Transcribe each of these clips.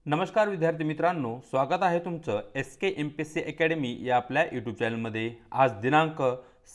नमस्कार विद्यार्थी मित्रांनो, स्वागत आहे तुमचं SK MPSC अकॅडमी या आपल्या यूट्यूब चॅनलमध्ये। आज दिनांक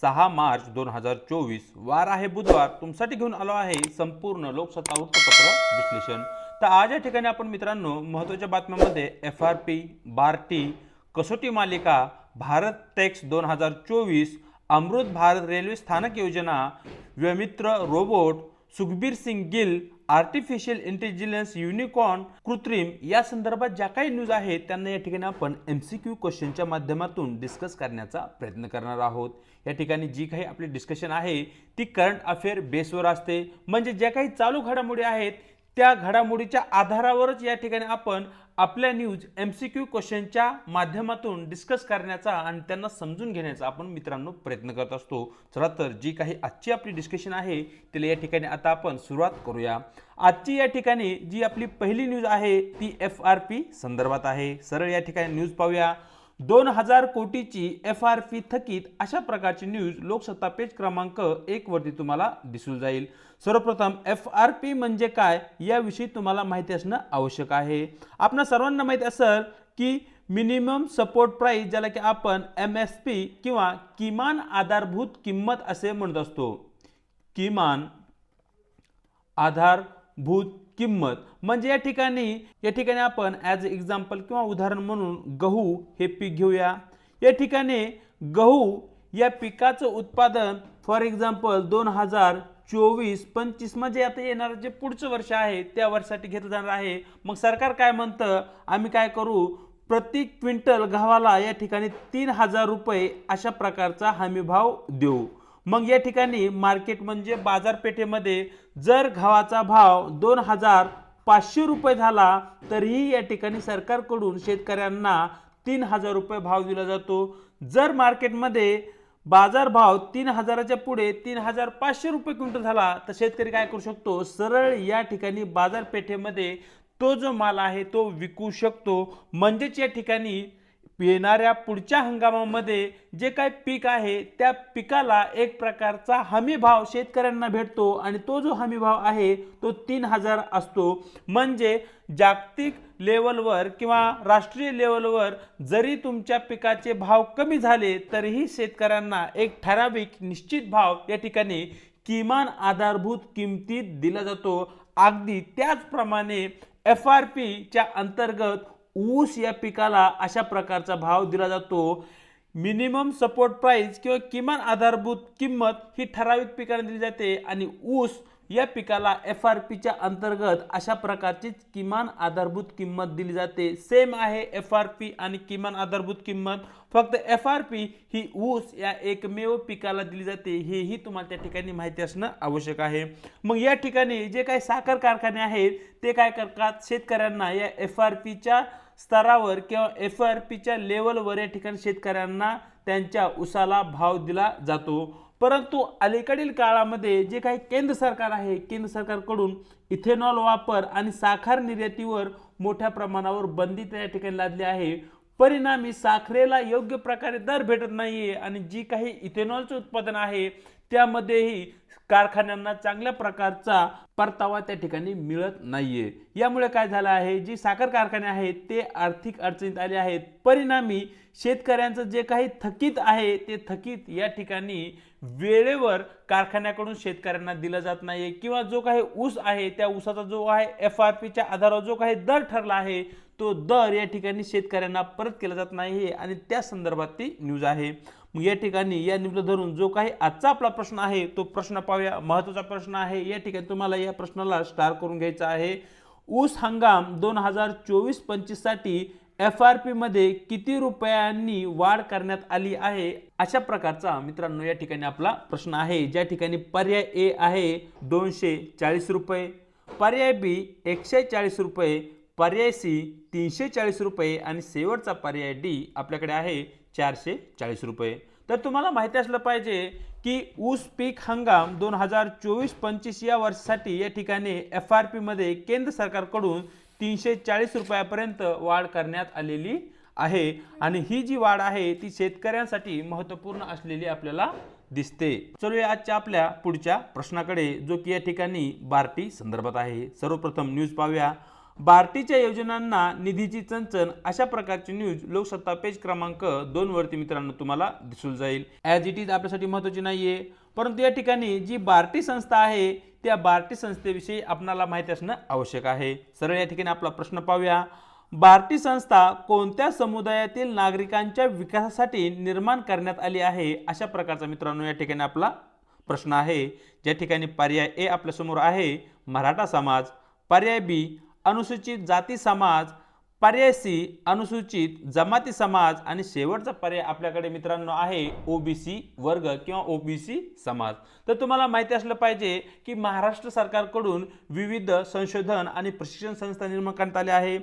6 मार्च 2024 वार आहे बुधवार। तुमच्यासाठी घेऊन आलो आहे संपूर्ण लोकसत्ता वृत्तपत्र विश्लेषण। तर आज या ठिकाणी आपण मित्रांनो महत्त्वाच्या बातम्यांमध्ये FRP, बार्टी, कसोटी मालिका, भारत टेक्स 2024, अमृत भारत रेल्वे स्थानक योजना, Vyommitra robot, Sukhbir Singh Gill, artificial intelligence unicorn, कृत्रिम या संदर्भात ज्या काही न्यूज आहेत त्यांना या ठिकाणी आपण MCQ क्वेश्चनच्या माध्यमातून डिस्कस करण्याचा प्रयत्न करणार आहोत। या ठिकाणी जी काही आपली डिस्कशन आहे ती करंट अफेअर बेसवर असते, म्हणजे ज्या काही चालू घडामोडी आहेत त्या घडामोडीच्या आधारावरच या ठिकाणी आपण आपल्या न्यूज MCQ क्वेश्चनच्या माध्यमातून डिस्कस करण्याचा आणि त्यांना समजून घेण्याचा आपण मित्रांनो प्रयत्न करत असतो। चला तर जी काही आजची आपली डिस्कशन आहे त्याला या ठिकाणी आता आपण सुरुवात करूया। आजची या ठिकाणी जी आपली पहिली न्यूज आहे ती FRP संदर्भात आहे। सरळ या ठिकाणी न्यूज पाहूया। 2000 कोटीची FRP थकीत, अशा प्रकारची न्यूज लोकसत्ता पेज क्रमांक 1 वरती तुम्हाला दिसून जाईल। सर्वप्रथम FRP म्हणजे काय याविषयी तुम्हाला माहिती असणं आवश्यक आहे। आपणा सर्वांना माहिती असेल की मिनिमम सपोर्ट प्राइस, ज्याला की आपण MSP किंवा किमान आधारभूत किंमत असे म्हणत असतो। किमान आधारभूत किंमत म्हणजे या ठिकाणी आपण ॲज एक्झाम्पल किंवा उदाहरण म्हणून गहू हे पीक घेऊया। या ठिकाणी गहू या पिकाचं उत्पादन फॉर एक्झाम्पल 2024-25 म्हणजे आता येणार जे पुढचं वर्ष आहे त्या वर्षासाठी घेतलं जाणार आहे। मग सरकार काय म्हणतं, आम्ही काय करू, प्रति क्विंटल गव्हाला या ठिकाणी 3000 रुपये अशा प्रकारचा हमी भाव देऊ। मग या ठिकाणी मार्केट म्हणजे बाजारपेठेमध्ये जर गव्हाचा भाव 2500 रुपये झाला तरीही या ठिकाणी सरकारकडून शेतकऱ्यांना 3000 रुपये भाव दिला जातो। जर मार्केटमध्ये बाजार भाव 3000च्या पुढे 3500 रुपये क्विंटल झाला तर शेतकरी काय करू शकतो, सरळ या ठिकाणी बाजारपेठेमध्ये तो जो माल आहे तो विकू शकतो। म्हणजेच या ठिकाणी येणाऱ्या पुढच्या हंगामामध्ये जे काही पीक आहे त्या पिकाला एक प्रकारचा हमी भाव शेतकऱ्यांना भेटतो आणि तो जो हमी भाव आहे तो 3000 असतो। म्हणजे जागतिक लेवलवर किंवा राष्ट्रीय लेवलवर जरी तुमच्या पिकाचे भाव कमी झाले तरीही शेतकऱ्यांना एक ठराविक निश्चित भाव या ठिकाणी किमान आधारभूत किमतीत दिला जातो। अगदी त्याचप्रमाणे FRP च्या अंतर्गत ऊस या पिकाला अशा प्रकारचा भाव दिला जातो। मिनिमम सपोर्ट प्राइस किंवा किमान आधारभूत किंमत ही ठराविक पिकाला दिली जाते आणि ऊस या पिकाला FRP च्या अंतर्गत अशा प्रकारची किमान आधारभूत किंमत दिली जाते। सेम आहे FRP आणि किमान आधारभूत किंमत, फक्त FRP ही ऊस या एकमेव पिकाला दिली जाते, हेही तुम्हाला त्या ठिकाणी माहिती असणं आवश्यक आहे। मग या ठिकाणी जे काही साखर कारखाने आहेत ते काय करतात, शेतकऱ्यांना या FRP च्या स्तरावर किंवा FRP च्या लेवलवर या ठिकाणी शेतकऱ्यांना त्यांच्या ऊसाला भाव दिला जातो। परंतु अलीकडील काळामध्ये जे काही केंद्र सरकार आहे, केंद्र सरकारकडून इथेनॉल वापर आणि साखर निर्यातीवर मोठ्या प्रमाणावर बंदी त्या ठिकाणी लादली आहे। परिणामी साखरेला योग्य प्रकारे दर भेटत नाहीये आणि जी काही इथेनॉलचे उत्पादन आहे त्यामध्येही कारखान्यांना चांगल्या प्रकारचा परतावा त्या ठिकाणी मिळत नाहीये। यामुळे काय झालं आहे, जी साखर कारखाने आहेत ते आर्थिक अडचणीत आले आहेत। परिणामी शेतकऱ्यांचं जे काही थकीत आहे ते थकीत या ठिकाणी वेळेवर कारखान्याकडून शेतकऱ्यांना दिला जात नाही किंवा जो काही ऊस आहे त्या ऊसाचा जो आहे FRP च्या आधारावर जो काही दर ठरला आहे तो दर या ठिकाणी शेतकऱ्यांना परत केला जात नाही आणि त्या संदर्भात ती न्यूज आहे। मग या ठिकाणी या न्यूजला धरून जो काही आजचा आपला प्रश्न आहे तो प्रश्न पाहूया। महत्त्वाचा प्रश्न आहे, या ठिकाणी तुम्हाला या प्रश्नाला स्टार करून घ्यायचा आहे। ऊस हंगाम 2024-25 साठी FRP मध्ये किती रुपयांनी वाढ करण्यात आली आहे, अशा प्रकारचा मित्रांनो या ठिकाणी आपला प्रश्न आहे। ज्या ठिकाणी पर्याय A आहे 240 रुपये, पर्याय B 140 रुपये, पर्याय C 340 रुपये आणि शेवटचा पर्याय D आपल्याकडे आहे 440 रुपये। तर तुम्हाला माहिती असलं पाहिजे की ऊस पीक हंगाम 2024-25 या वर्षासाठी या ठिकाणी FRP मध्ये केंद्र सरकारकडून 340 रुपयापर्यंत वाढ करण्यात आलेली आहे आणि ही जी वाढ आहे ती शेतकऱ्यांसाठी महत्त्वपूर्ण असलेली आपल्याला दिसते। चलूया आजच्या आपल्या पुढच्या प्रश्नाकडे, जो की या ठिकाणी बार्टी संदर्भात आहे। सर्वप्रथम न्यूज पाहूया। बार्टीच्या योजनांना निधीची चणचण अशा प्रकारची न्यूज लोकसत्ता पेज क्रमांक 2 वरती मित्रांनो तुम्हाला दिसून जाईल. ॲज इट इज आपल्यासाठी महत्त्वाची नाहीये, परंतु या ठिकाणी जी बार्टी संस्था आहे त्या बार्टी संस्थेविषयी आपणाला माहिती असणं आवश्यक आहे. सरळ या ठिकाणी आपला प्रश्न पाहूया. बार्टी संस्था कोणत्या समुदायातील नागरिकांच्या विकासासाठी निर्माण करण्यात आली आहे, अशा प्रकारचा मित्रांनो या ठिकाणी आपला प्रश्न आहे. ज्या ठिकाणी पर्याय ए आपल्या समोर आहे मराठा समाज, पर्याय बी अनुसूचित जाती समाज, पर्याय सी अनुसूचित जमाती समाज आणि शेवटचा पर्याय आपल्याकडे मित्रांनो आहे ओबीसी वर्ग किंवा ओबीसी समाज. तर तुम्हाला माहिती असलं पाहिजे की महाराष्ट्र सरकारकडून विविध संशोधन आणि प्रशिक्षण संस्था निर्माण करण्यात आल्या आहे.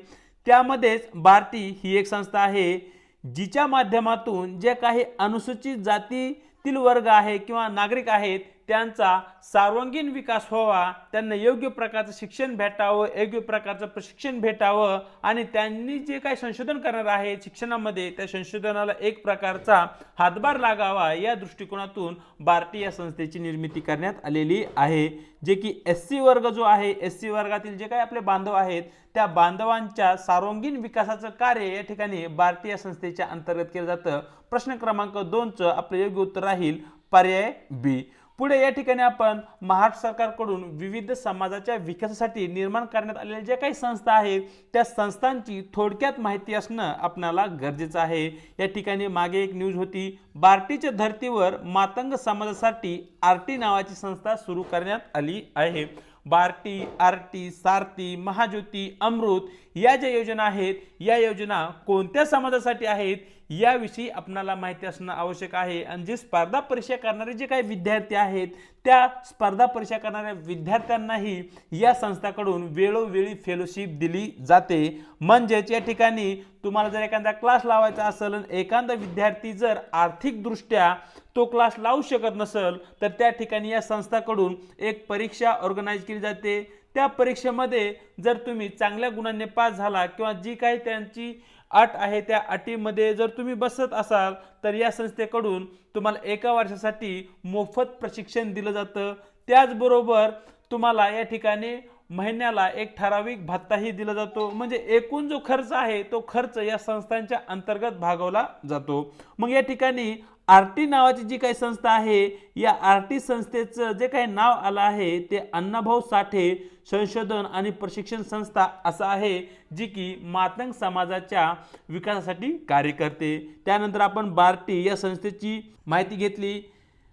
त्यामध्येच बार्टी ही एक संस्था आहे जिच्या माध्यमातून जे काही अनुसूचित जातीतील वर्ग आहे किंवा नागरिक आहेत त्यांचा सर्वांगीण विकास व्हावा, त्यांना योग्य प्रकारचं शिक्षण भेटावं, योग्य प्रकारचं प्रशिक्षण भेटावं आणि त्यांनी जे काही संशोधन करणार आहे शिक्षणामध्ये त्या संशोधनाला एक प्रकारचा हातभार लागावा या दृष्टिकोनातून बार्टी या संस्थेची निर्मिती करण्यात आलेली आहे. जे की एससी वर्ग जो आहे, एससी वर्गातील जे काही आपले बांधव आहेत त्या बांधवांच्या सर्वांगीण विकासाचं कार्य या ठिकाणी बार्टी या संस्थेच्या अंतर्गत केलं जातं. प्रश्न क्रमांक 2चं आपलं योग्य उत्तर राहील पर्याय बी. पुढे या ठिकाणी आपण महाराष्ट्र सरकारकडून विविध समाजाच्या विकासासाठी निर्माण करण्यात आलेल्या ज्या काही संस्था आहेत त्या संस्थांची थोडक्यात माहिती असणं आपल्याला गरजेचं आहे. या ठिकाणी मागे एक न्यूज होती, बार्टीच्या धर्तीवर मातंग समाजासाठी आरटी नावाची संस्था सुरू करण्यात आली आहे. बार्टी, आरटी, सारथी, महाज्योती, अमृत या ज्या योजना आहेत या योजना कोणत्या समाजासाठी आहेत याविषयी आपल्याला माहिती असणं आवश्यक आहे. आणि जे स्पर्धा परीक्षा करणारे जे काही विद्यार्थी आहेत त्या स्पर्धा परीक्षा करणाऱ्या विद्यार्थ्यांनाही या संस्थाकडून वेळोवेळी फेलोशिप दिली जाते. म्हणजेच या ठिकाणी तुम्हाला जर एखादा क्लास लावायचा असेल आणि एखादा विद्यार्थी जर आर्थिकदृष्ट्या तो क्लास लावू शकत नसेल तर त्या ठिकाणी या संस्थाकडून एक परीक्षा ऑर्गनाइज केली जाते. त्या परीक्षेमध्ये जर तुम्ही चांगल्या गुणांनी पास झाला किंवा जी काही त्यांची अट आहे त्या अटीमध्ये जर तुम्ही बसत असाल तर या संस्थेकडून तुम्हाला एका वर्षासाठी मोफत प्रशिक्षण दिलं जातं. त्याचबरोबर तुम्हाला या ठिकाणी महिन्याला एक ठराविक भत्ताही दिला जातो. म्हणजे एकूण जो खर्च आहे तो खर्च या संस्थांच्या अंतर्गत भागवला जातो. मग या ठिकाणी आरटी नावाची जी काही संस्था आहे या आरटी संस्थेचं जे काही नाव आलं आहे ते अण्णाभाऊ साठे संशोधन आणि प्रशिक्षण संस्था असं आहे जी की मातंग समाजाच्या विकासासाठी कार्य करते. त्यानंतर आपण बार्टी या संस्थेची माहिती घेतली.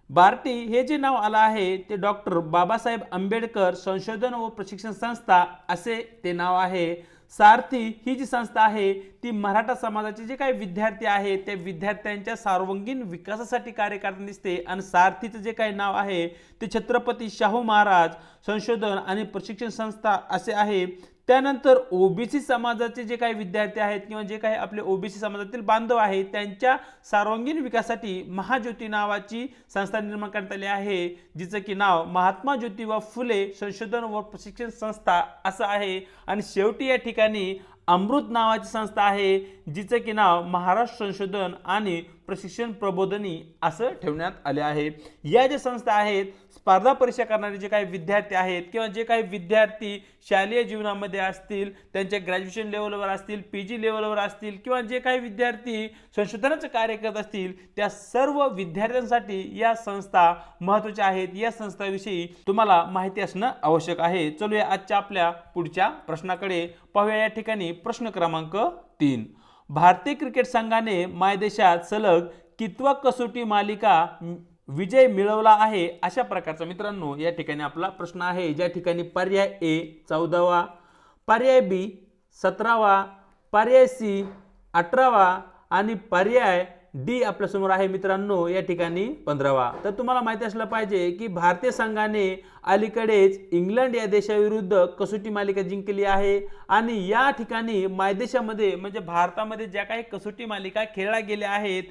बार्टी हे जे नाव आलं आहे ते डॉक्टर बाबासाहेब आंबेडकर संशोधन व प्रशिक्षण संस्था असे ते नाव आहे. सारथी ही जी संस्था आहे ती मराठा समाजाचे जे काही विद्यार्थी आहेत त्या विद्यार्थ्यांच्या सर्वांगीण विकासासाठी कार्य करताना दिसते. आणि सारथीचं जे काही नाव आहे ते छत्रपती शाहू महाराज संशोधन आणि प्रशिक्षण संस्था असे आहे. त्यानंतर ओबीसी समाजाचे जे काही विद्यार्थी आहेत किंवा जे काही आपले ओबीसी समाजातील बांधव आहेत त्यांच्या सर्वांगीण विकासासाठी महाज्योती नावाची संस्था निर्माण करण्यात आली आहे जिचं की नाव महात्मा ज्योतिबा फुले संशोधन व प्रशिक्षण संस्था असं आहे. आणि शेवटी या ठिकाणी अमृत नावाची संस्था आहे जिचं की नाव महाराष्ट्र संशोधन आणि प्रशिक्षण प्रबोधिनी असं ठेवण्यात आले आहे. या ज्या संस्था आहेत स्पर्धा परीक्षा करणारे जे काही विद्यार्थी आहेत किंवा जे काही विद्यार्थी शालेय जीवनामध्ये असतील त्यांच्या ग्रॅज्युएशन लेवलवर असतील पीजी लेवलवर असतील किंवा जे काही विद्यार्थी संशोधनाचं कार्य करत असतील त्या सर्व विद्यार्थ्यांसाठी या संस्था महत्त्वाच्या आहेत. या संस्थाविषयी तुम्हाला माहिती असणं आवश्यक आहे. चलूया आजच्या आपल्या पुढच्या प्रश्नाकडे पाहूया. या ठिकाणी प्रश्न क्रमांक 3, भारतीय क्रिकेट संघाने मायदेशात सलग कितवा कसोटी मालिका विजय मिळवला आहे अशा प्रकारचा मित्रांनो या ठिकाणी आपला प्रश्न आहे. ज्या ठिकाणी पर्याय ए 14वा, पर्याय बी 17वा, पर्याय सी 18वा आणि पर्याय डी आपल्या समोर आहे मित्रांनो या ठिकाणी 15वा. तर तुम्हाला माहिती असलं पाहिजे की भारतीय संघाने अलीकडेच इंग्लंड या देशाविरुद्ध कसोटी मालिका जिंकली आहे. आणि या ठिकाणी मायदेशामध्ये म्हणजे भारतामध्ये ज्या काही कसोटी मालिका खेळल्या गेल्या आहेत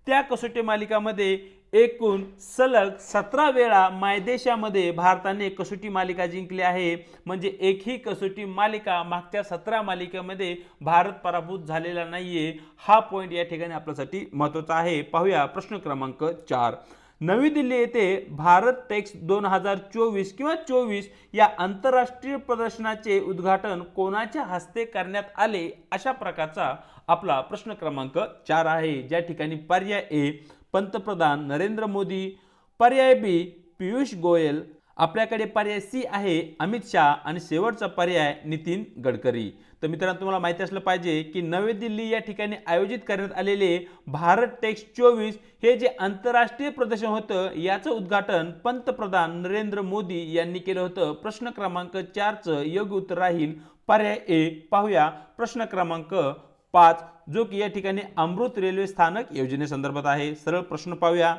त्या कसोटी मालिकामध्ये एकूण सलग 17 वेळा मायदेशामध्ये भारताने कसोटी मालिका जिंकली आहे. म्हणजे एकही कसोटी मालिका मागच्या 17 मालिकेमध्ये भारत पराभूत झालेला नाहीये. हा पॉइंट या ठिकाणी आपल्यासाठी महत्त्वाचा आहे. पाहूया प्रश्न क्रमांक 4, नवी दिल्ली येथे भारत टेक्स 2024 किंवा 24 या आंतरराष्ट्रीय प्रदर्शनाचे उद्घाटन कोणाच्या हस्ते करण्यात आले, अशा प्रकारचा आपला प्रश्न क्रमांक 4 आहे, ज्या ठिकाणी पर्याय ए पंतप्रधान नरेंद्र मोदी, पर्याय बी पियुष गोयल, आपल्याकडे पर्याय सी आहे अमित शाह आणि शेवटचा पर्याय नितीन गडकरी। तर मित्रांनो, तुम्हाला माहिती असलं पाहिजे की नवी दिल्ली या ठिकाणी आयोजित करण्यात आलेले भारत टेक्स 24 हे जे आंतरराष्ट्रीय प्रदर्शन होतं, याचं उद्घाटन पंतप्रधान नरेंद्र मोदी यांनी केलं होतं। प्रश्न क्रमांक 4 चं योग्य उत्तर राहील पर्याय ए। पाहूया प्रश्न क्रमांक 5, जो की या ठिकाणी अमृत रेल्वे स्थानक योजनेसंदर्भात आहे। सरळ प्रश्न पाहूया।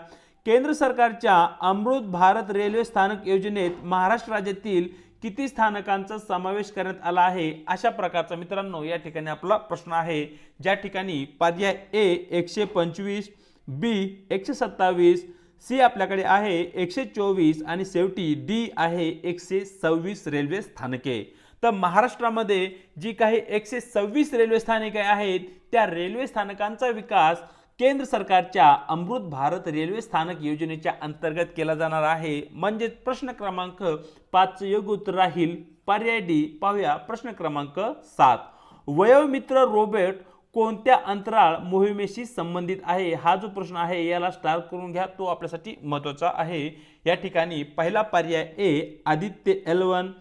केंद्र सरकारच्या अमृत भारत रेल्वे स्थानक योजनेत महाराष्ट्र राज्यातील किती स्थानकांचा समावेश करण्यात आला आहे, अशा प्रकारचा मित्रांनो या ठिकाणी आपला प्रश्न आहे, ज्या ठिकाणी पर्याय ए 125, बी 127, सी आपल्याकडे आहे 124 आणि शेवटी डी आहे 126 रेल्वे स्थानके। तर महाराष्ट्रामध्ये जी काही 126 रेल्वे स्थानके आहेत, त्या रेल्वे स्थानकांचा विकास केंद्र सरकारच्या अमृत भारत रेल्वे स्थानक योजनेच्या अंतर्गत केला जाणार आहे। म्हणजे प्रश्न क्रमांक 5 चे योग्य उत्तर राहील पर्याय डी। पाहूया प्रश्न क्रमांक 7, वयोमित्र रोबोट कोणत्या अंतराळ मोहिमेशी संबंधित आहे, हा जो प्रश्न आहे याला स्टार करून घ्या, तो आपल्यासाठी महत्त्वाचा आहे। या ठिकाणी पहिला पर्याय ए आदित्य L1,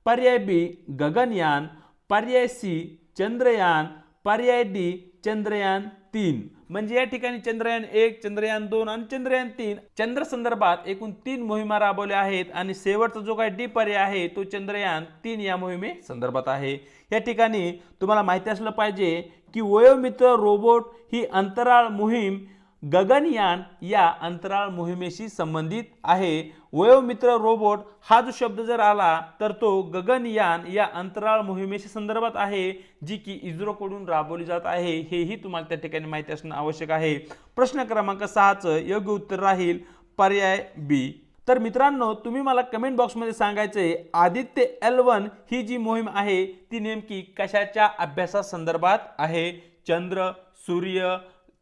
पर्याय बी गगनयान, पर्याय सी चंद्रयान, पर्याय डी चंद्रयान 3। म्हणजे या ठिकाणी चंद्रयान 1, चंद्रयान 2 आणि चंद्रयान 3 चंद्र संदर्भात एकूण 3 मोहिमा राबवल्या आहेत आणि शेवटचा जो काही डी पर्याय आहे तो चंद्रयान 3 या मोहिमे संदर्भात आहे। या ठिकाणी तुम्हाला माहिती असलं पाहिजे की वयोमित्र रोबोट ही अंतराळ मोहीम गगनयान या अंतराळ मोहिमेशी संबंधित आहे। वयोमित्र रोबोट हा जो शब्द जर आला तर तो गगनयान या अंतराळ मोहिमेशी संदर्भात आहे, जी की इस्रो कडून राबवली जात आहे, हेही तुम्हाला त्या ठिकाणी माहिती असणं आवश्यक आहे। प्रश्न क्रमांक 6 चं योग्य उत्तर राहील पर्याय बी। तर मित्रांनो, तुम्ही मला कमेंट बॉक्समध्ये सांगायचे आदित्य L1 ही जी मोहीम आहे ती नेमकी कशाच्या अभ्यासासंदर्भात आहे। चंद्र, सूर्य,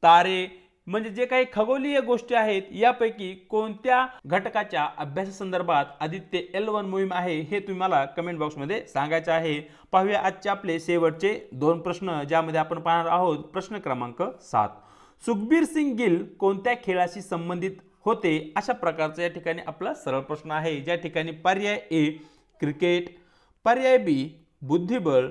तारे म्हणजे जे काही खगोलीय गोष्टी आहेत यापैकी कोणत्या घटकाच्या अभ्यासासंदर्भात आदित्य L1 मोहीम आहे, हे तुम्ही मला कमेंट बॉक्समध्ये सांगायचे आहे। पाहूया आजचे आपले शेवटचे 2 प्रश्न, ज्यामध्ये आपण पाहणार आहोत प्रश्न क्रमांक 7, सुखबीर सिंग गिल कोणत्या खेळाशी संबंधित होते, अशा प्रकारचा या ठिकाणी आपला सरळ प्रश्न आहे, ज्या ठिकाणी पर्याय ए क्रिकेट, पर्याय बी बुद्धिबळ,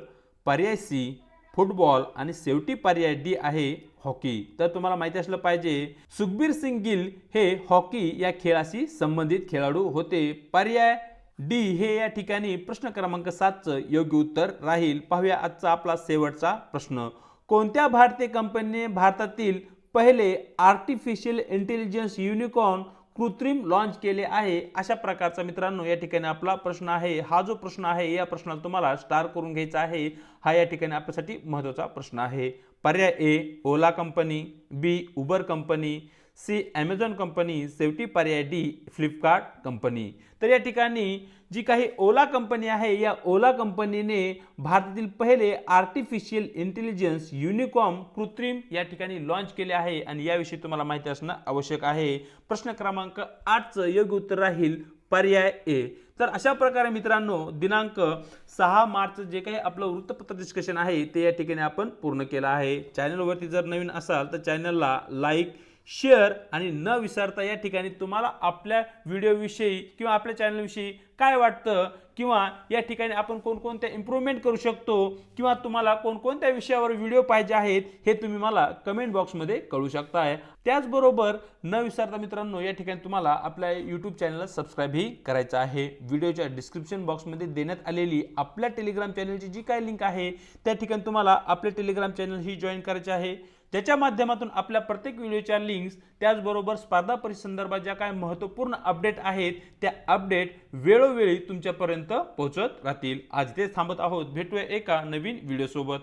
पर्याय सी फुटबॉल आणि शेवटी पर्याय डी आहे हॉकी। तर तुम्हाला माहिती असलं पाहिजे सुखबीर सिंग गिल हे हॉकी या खेळाशी संबंधित खेळाडू होते। पर्याय डी हे या ठिकाणी प्रश्न क्रमांक 7 चं योग्य उत्तर राहील। पाहूया आजचा आपला शेवटचा प्रश्न, कोणत्या भारतीय कंपनीने भारतातील पहिले आर्टिफिशियल इंटेलिजन्स युनिकॉर्न कृत्रिम लॉन्च केले आहे, अशा प्रकारचा मित्रांनो या ठिकाणी आपला प्रश्न आहे। हा जो प्रश्न आहे या प्रश्नाला तुम्हाला स्टार करून घ्यायचा आहे, हा या ठिकाणी आपल्यासाठी महत्त्वाचा प्रश्न आहे। पर्याय A Ola company, B Uber company, C Amazon company, शेवटी पर्याय डी फ्लिपकार्ट कंपनी। तर या ठिकाणी जी काही ओला कंपनी आहे, या ओला कंपनीने भारतातील पहिले आर्टिफिशियल इंटेलिजन्स युनिकॉर्न कृत्रिम या ठिकाणी लॉन्च केले आहे आणि याविषयी तुम्हाला माहिती असणं आवश्यक आहे। प्रश्न क्रमांक 8 चं योग्य उत्तर राहील पर्याय ए। तर अशा प्रकारे मित्रांनो दिनांक 6 मार्च जे काही आपलं वृत्तपत्र डिस्कशन आहे ते या ठिकाणी आपण पूर्ण केलं आहे। चॅनलवरती जर नवीन असाल तर चॅनलला लाईक, शेअर आणि न विसरता या ठिकाणी तुम्हाला आपल्या व्हिडिओविषयी किंवा आपल्या चॅनलविषयी काय वाटतं किंवा या ठिकाणी आपण कोणकोणत्या इम्प्रूव्हमेंट करू शकतो किंवा तुम्हाला कोणकोणत्या विषयावर व्हिडिओ पाहिजे आहेत हे तुम्ही मला कमेंट बॉक्समध्ये कळू शकताय। त्याचबरोबर न विसरता मित्रांनो या ठिकाणी तुम्हाला आपल्या यूट्यूब चॅनलला सबस्क्राईबही करायचं आहे। व्हिडिओच्या डिस्क्रिप्शन बॉक्समध्ये देण्यात आलेली आपल्या टेलिग्राम चॅनलची जी काही लिंक आहे त्या ठिकाणी तुम्हाला आपले टेलिग्राम चॅनल ही जॉईन करायचे आहे, ज्याच्या माध्यमातून आपल्या प्रत्येक व्हिडिओच्या लिंक्स त्याचबरोबर स्पर्धा परीक्षेसंदर्भात ज्या काही महत्त्वपूर्ण अपडेट आहेत त्या अपडेट वेळोवेळी तुमच्यापर्यंत पोहोचत राहतील। आज इथेच थांबत आहोत, भेटूया एका नवीन व्हिडिओ सोबत।